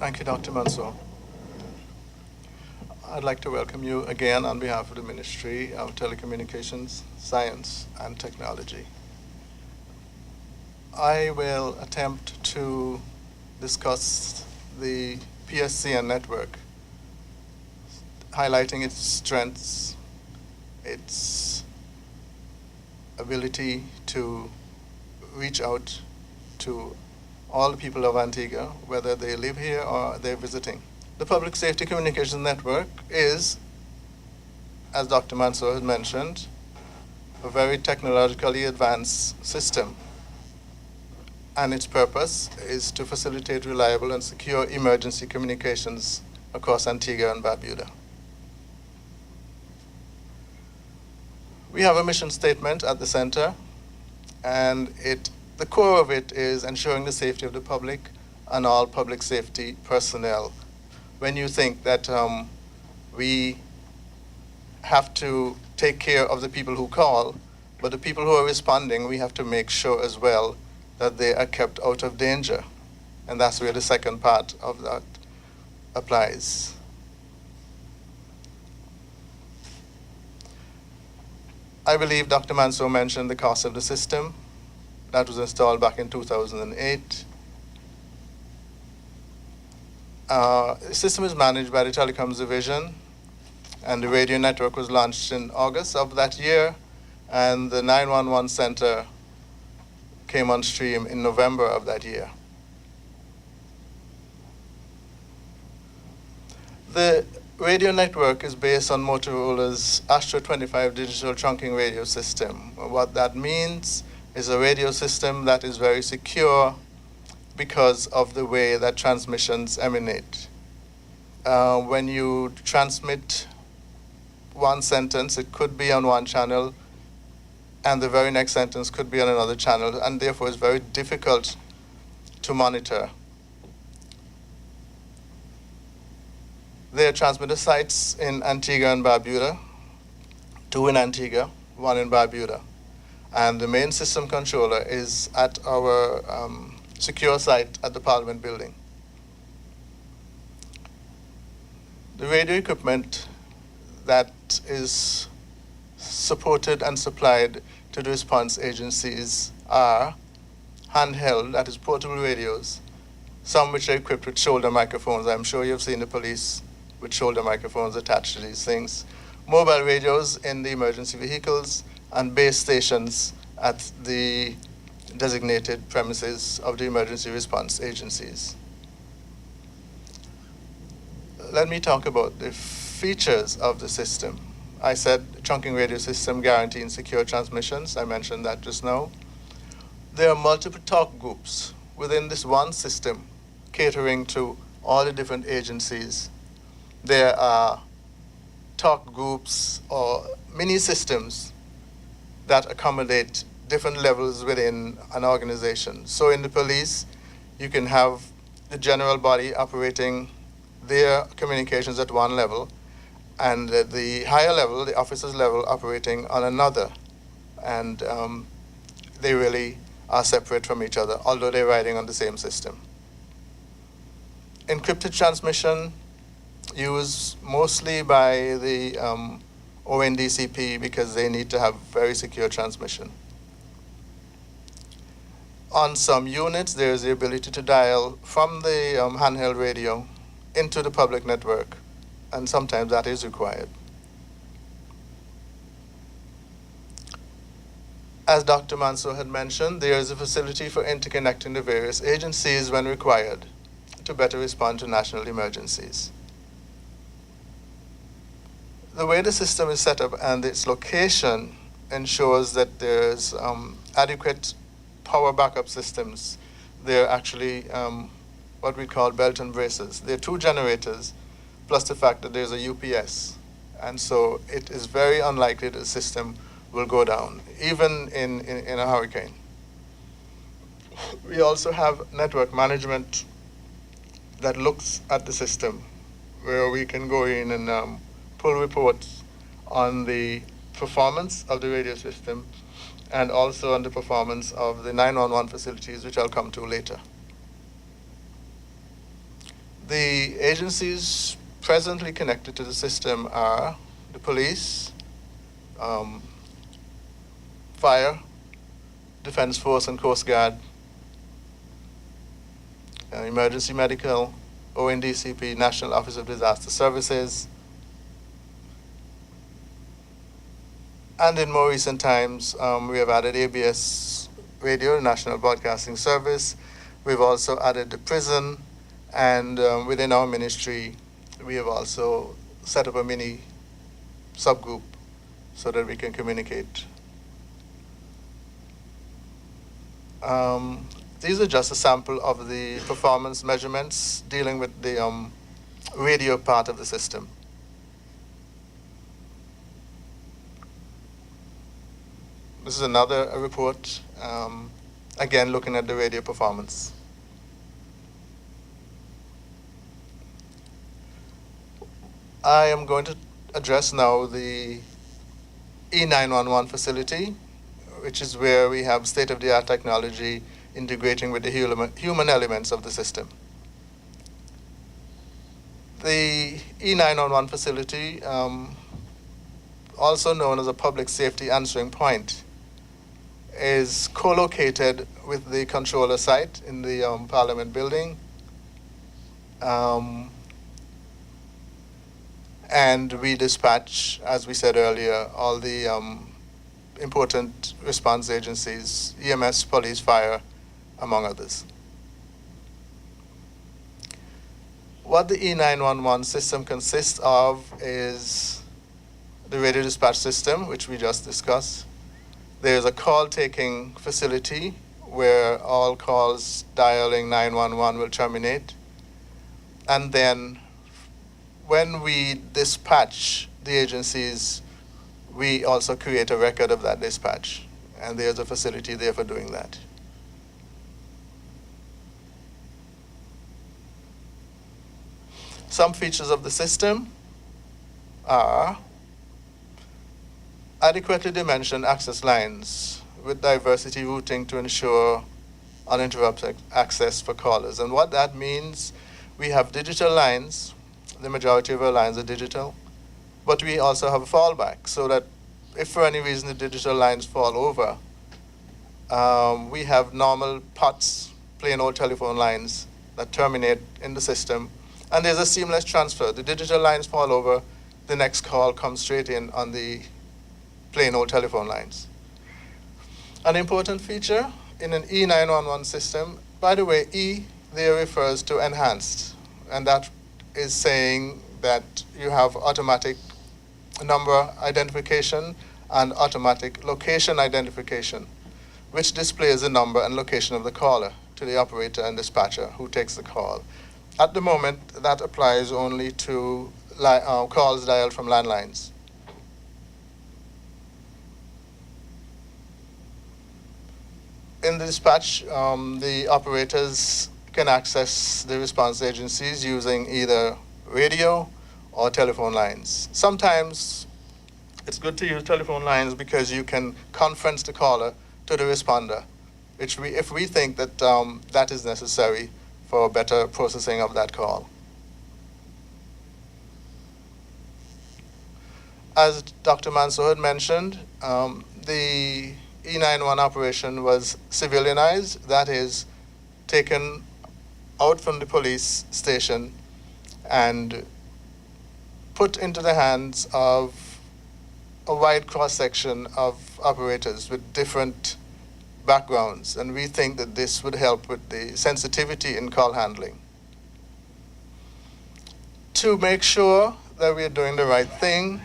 Thank you, Dr. Mansour. I'd like to welcome you again on behalf of the Ministry of Telecommunications, Science, and Technology. I will attempt to discuss the PSCN network, highlighting its strengths, its ability to reach out to all the people of Antigua, whether they live here or they're visiting. The Public Safety Communications Network is, as Dr. Mansour had mentioned, a very technologically advanced system. And its purpose is to facilitate reliable and secure emergency communications across Antigua and Barbuda. We have a mission statement at the center, and the core of it is ensuring the safety of the public and all public safety personnel. When you think that we have to take care of the people who call, but the people who are responding, we have to make sure as well that they are kept out of danger. And that's where the second part of that applies. I believe Dr. Mansour mentioned the cost of the system. That was installed back in 2008. The system is managed by the Telecoms Division, and the radio network was launched in August of that year, and the 911 center came on stream in November of that year. The radio network is based on Motorola's Astra 25 digital trunking radio system. What that means is a radio system that is very secure because of the way that transmissions emanate. When you transmit one sentence, it could be on one channel, and the very next sentence could be on another channel, and therefore it's very difficult to monitor. There are transmitter sites in Antigua and Barbuda, 2 in Antigua, 1 in Barbuda. And the main system controller is at our secure site at the Parliament building. The radio equipment that is supported and supplied to the response agencies are handheld, that is portable radios, some which are equipped with shoulder microphones. I'm sure you've seen the police with shoulder microphones attached to these things. Mobile radios in the emergency vehicles, and base stations at the designated premises of the emergency response agencies. Let me talk about the features of the system. I said trunking radio system guaranteeing secure transmissions. I mentioned that just now. There are multiple talk groups within this one system catering to all the different agencies. There are talk groups or mini systems that accommodate different levels within an organization. So in the police, you can have the general body operating their communications at one level, and the higher level, the officers level, operating on another. And they really are separate from each other, although they're riding on the same system. Encrypted transmission used mostly by the ONDCP because they need to have very secure transmission. On some units, there is the ability to dial from the handheld radio into the public network, and sometimes that is required. As Dr. Mansour had mentioned, there is a facility for interconnecting the various agencies when required to better respond to national emergencies. The way the system is set up and its location ensures that there's adequate power backup systems. They're actually what we call belt and braces. There are 2 generators, plus the fact that there's a UPS. And so it is very unlikely that the system will go down, even in a hurricane. We also have network management that looks at the system, where we can go in and pull reports on the performance of the radio system and also on the performance of the 911 facilities, which I'll come to later. The agencies presently connected to the system are the police, fire, Defense Force and Coast Guard, Emergency Medical, ONDCP, National Office of Disaster Services. And in more recent times, we have added ABS Radio, National Broadcasting Service. We've also added the prison, and within our ministry, we have also set up a mini subgroup so that we can communicate. These are just a sample of the performance measurements dealing with the radio part of the system. This is another report, again looking at the radio performance. I am going to address now the E911 facility, which is where we have state-of-the-art technology integrating with the human elements of the system. The E911 facility, also known as a public safety answering point, is co-located with the controller site in the Parliament building. And we dispatch, as we said earlier, all the important response agencies, EMS, police, fire, among others. What the E911 system consists of is the radio dispatch system, which we just discussed. There's a call-taking facility where all calls dialing 911 will terminate. And then when we dispatch the agencies, we also create a record of that dispatch. And there's a facility there for doing that. Some features of the system are adequately dimensioned access lines with diversity routing to ensure uninterrupted access for callers. And what that means, we have digital lines. The majority of our lines are digital, but we also have a fallback so that if for any reason the digital lines fall over, we have normal POTS, plain old telephone lines that terminate in the system, and there's a seamless transfer. The digital lines fall over, the next call comes straight in on the plain old telephone lines. An important feature in an E911 system, by the way, E there refers to enhanced, and that is saying that you have automatic number identification and automatic location identification, which displays the number and location of the caller to the operator and dispatcher who takes the call. At the moment, that applies only to calls dialed from landlines. In the dispatch, the operators can access the response agencies using either radio or telephone lines. Sometimes it's good to use telephone lines because you can conference the caller to the responder, which if we think that that is necessary for better processing of that call. As Dr. Mansour had mentioned, the E911 operation was civilianized, that is, taken out from the police station and put into the hands of a wide cross-section of operators with different backgrounds, and we think that this would help with the sensitivity in call handling. To make sure that we are doing the right thing,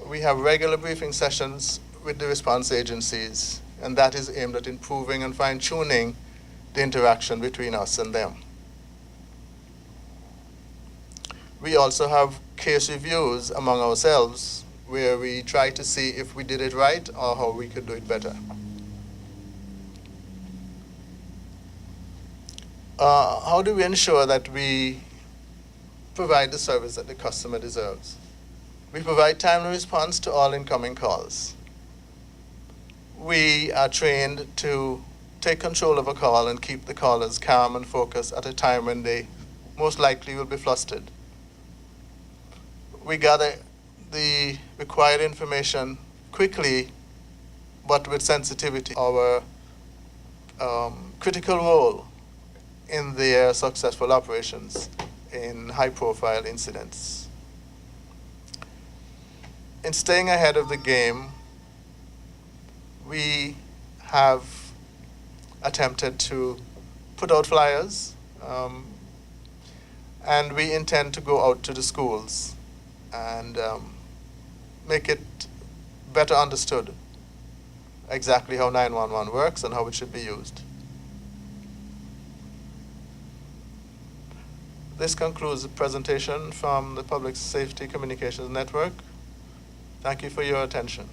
we have regular briefing sessions with the response agencies, and that is aimed at improving and fine-tuning the interaction between us and them. We also have case reviews among ourselves where we try to see if we did it right or how we could do it better. How do we ensure that we provide the service that the customer deserves? We provide timely response to all incoming calls. We are trained to take control of a call and keep the callers calm and focused at a time when they most likely will be flustered. We gather the required information quickly, but with sensitivity. Our critical role in their successful operations in high-profile incidents. In staying ahead of the game, we have attempted to put out flyers, and we intend to go out to the schools and make it better understood exactly how 911 works and how it should be used. This concludes the presentation from the Public Safety Communications Network. Thank you for your attention.